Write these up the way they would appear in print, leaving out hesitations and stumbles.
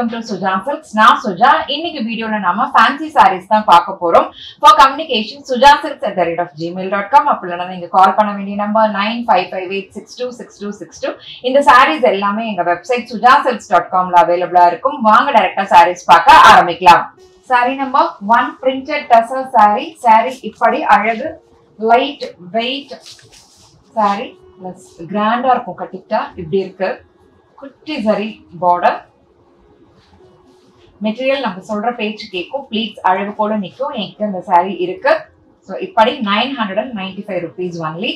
welcome to Suja Silks. நான் சுஜா. இன்னைக்கு வீடியோல நாம ஃபேன்சி sarees தான் பார்க்க போறோம். For communication sujasilks@gmail.com அப்படினா நீங்க கால் பண்ண வேண்டிய நம்பர் 9558626262. இந்த sarees எல்லாமே எங்க வெப்சைட் sujasilks.com-ல அவேலபிளா இருக்கும். வாங்க டைரக்டா sarees பார்க்க ஆரம்பிக்கலாம். Saree number 1 printed tussar saree. Saree இப்படி அழகு light weight saree plus grand ஆ இருக்கும் கட்டிட்டா இப்படி இருக்கு. குட்டி சரி border. மெட்டீரியல் நம்ம சொல்ற பேச்சு கேக்கும். ப்ளீட்ஸ் அழகு போல நிக்கும். என்கிட்ட இந்த saree இருக்கு. சோ இப்படி 995 rupees only.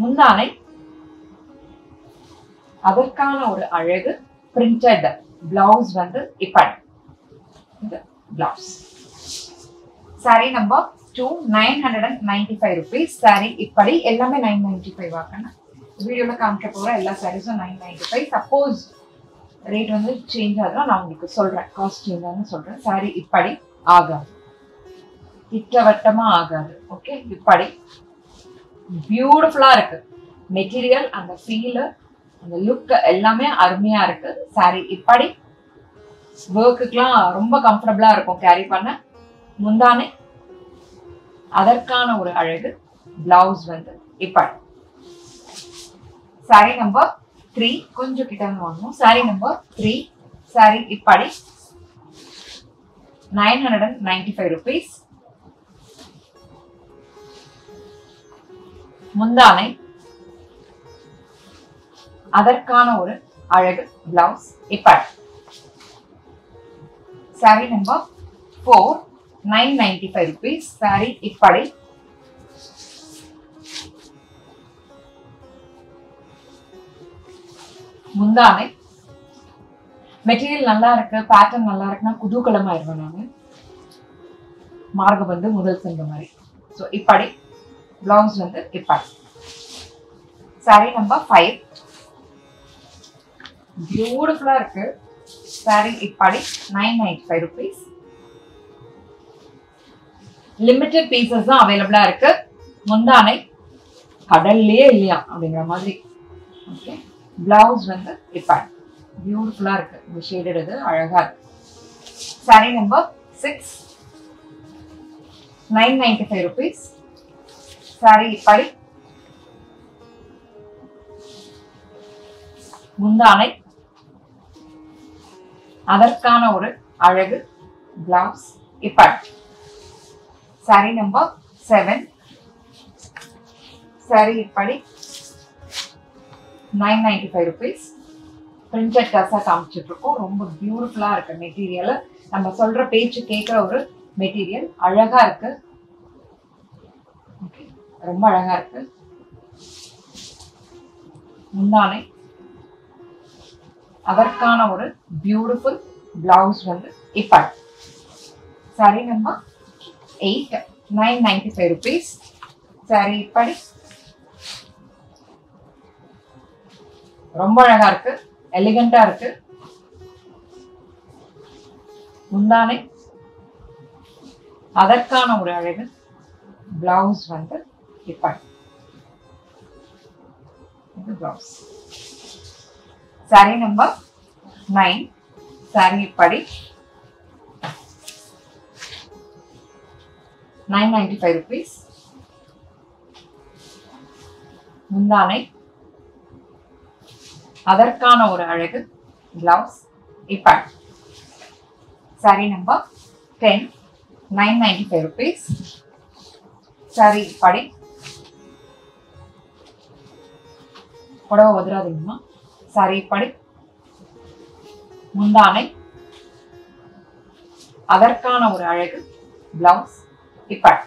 முந்தானை அதற்கான ஒரு அழகு printed blouse வந்து இப்படி இந்த blouse. saree number 2 995 rupees. saree இப்படி எல்லாமே 995 ஆக்கணும். வீடியோல காமிக்க போற எல்லா சாரீஸும் 995. சப்போஸ் ரேட் வந்து சேஞ்ச் ஆகுதுன்னா நான் உங்களுக்கு சொல்றேன். காஸ்ட் சேஞ்ச் ஆகுதுன்னு சொல்றேன். சாரி இப்படி ஆகாது, திட்டவட்டமா ஆகாது. ஓகே, இப்படி பியூட்டிஃபுல்லா இருக்கு. மெட்டீரியல், அந்த ஃபீல், அந்த லுக் எல்லாமே அருமையா இருக்கு. சாரி இப்படி ஒர்க்குக்கெல்லாம் ரொம்ப கம்ஃபர்டபுளா இருக்கும் கேரி பண்ண. முந்தானை அதற்கான ஒரு அழகு. பிளவுஸ் வந்து இப்படி. saree number 3 கொஞ்சம் கிட்ட வாங்கணும். saree number 3 saree இப்படி 995 rupees. முந்தானை அதற்கான ஒரு அழகு பிளவுஸ் இப்படி. saree number 4 995 rupees. saree இப்படி முந்தானை. மெட்டீரியல் நல்லா இருக்கு, பேட்டர்ன் நல்லா இருக்குன்னா குதூகலம் ஆயிடுவேன் நான். மார்க் வந்து முதல் செஞ்ச மாதிரி. ஸோ இப்படி பிளவுஸ் வந்து இப்படி. saree number 5 பியூட்டிஃபுல்லா இருக்கு. saree இப்படி 995 rupees. லிமிட்டட் பீசஸ் தான் அவைலபிளா இருக்கு. முந்தானை கடல்லையே இல்லையா அப்படிங்கிற மாதிரி. ஓகே, பிளவுஸ் வந்து இப்படி பியூட்டிஃபுல்லா இருக்கு. இந்த ஷேடட் இது அழகா இருக்கு. saree number 6 995 rupees. saree இப்படி முந்தானை அதற்கான ஒரு அழகு பிளவுஸ் இப்படி. saree number 7 saree இப்படி 995 rupees. printed tussar காமிச்சிட்டு இருக்கோம். ரொம்ப பியூட்டிஃபுல்லா இருக்கு மெட்டீரியல். நம்ம சொல்ற பேச்சு கேட்கிற ஒரு மெட்டீரியல். அழகா இருக்கு. ஓகே, ரொம்ப அழகா இருக்கு. முந்தானை அதற்கான ஒரு பியூட்டிஃபுல் பிளவுஸ் வந்து இப்படி. saree number 8 995 rupees. saree இப்படி ரொம்ப அழகா இருக்கு, எலிகண்டா இருக்கு. முந்தானை அதற்கான ஒரு அழகு பிளவுஸ் வந்து இப்படி. இது பிளவுஸ். saree number 9 saree இப்படி 995 rupees. முந்தானை அதற்கான ஒரு அழகு பிளவுஸ் இப்படி. saree number 10 995 rupees. saree இப்படி புடவை உதறாதீங்கம்மா. saree இப்படி முந்தானை அதற்கான ஒரு அழகு பிளவுஸ் இப்படி.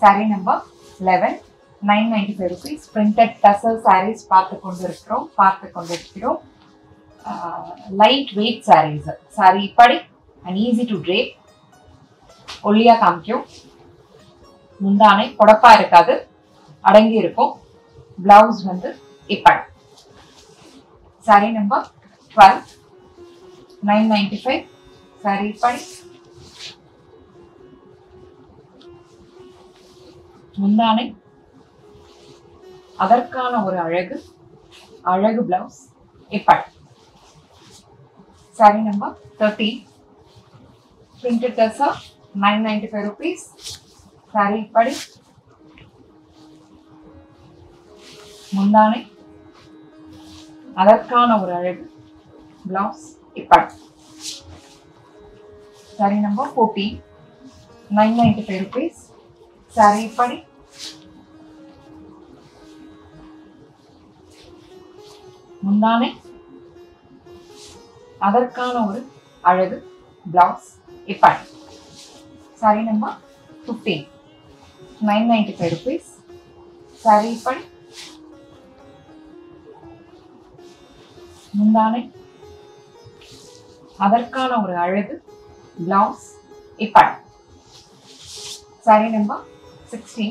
saree number 11 995 rupees. printed tussar sarees பார்த்து கொண்டிருக்கிறோம். Light weight sarees. saree இப்படி and easy to drape. ஒல்லியா காமிக்கும். முந்தானை பொடப்பா இருக்காது, அடங்கி இருக்கும். பிளவுஸ் வந்து இப்படி. saree number 12 995. saree இப்படி முந்தானை அதற்கான ஒரு அழகு பிளவுஸ் இப்படி. saree number 13 printed tessa 995 rupees saree padi mundane அதற்கான ஒரு அழகு blouse இப்படி saree number 14 995 rupees saree இப்படி முந்தானை அதற்கான ஒரு அழகு blouse இப்படி saree number 15 995 rupees saree இப்படி முந்தானை அதற்கான ஒரு அழகு blouse இப்படி saree number 16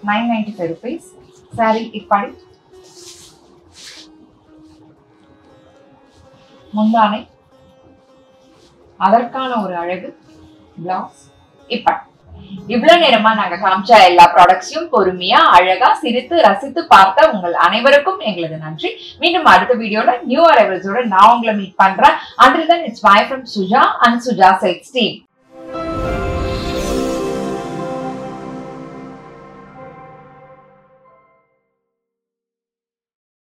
995 rupees saree இப்படி முந்தானை அதற்கான ஒரு அழகு blouse இப்படி இவ்வளவு நேரமா நாங்க காமிச்ச எல்லா ப்ராடக்ட்ஸையும் பொறுமையா அழகா சிரித்து ரசித்து பார்த்த உங்கள் அனைவருக்கும் எங்களது நன்றி. மீண்டும் அடுத்த வீடியோல நியூ அரைவல்ஸோட நான் உங்களை மீட் பண்றேன். Until then, it's bye from Suja and Suja Silks team.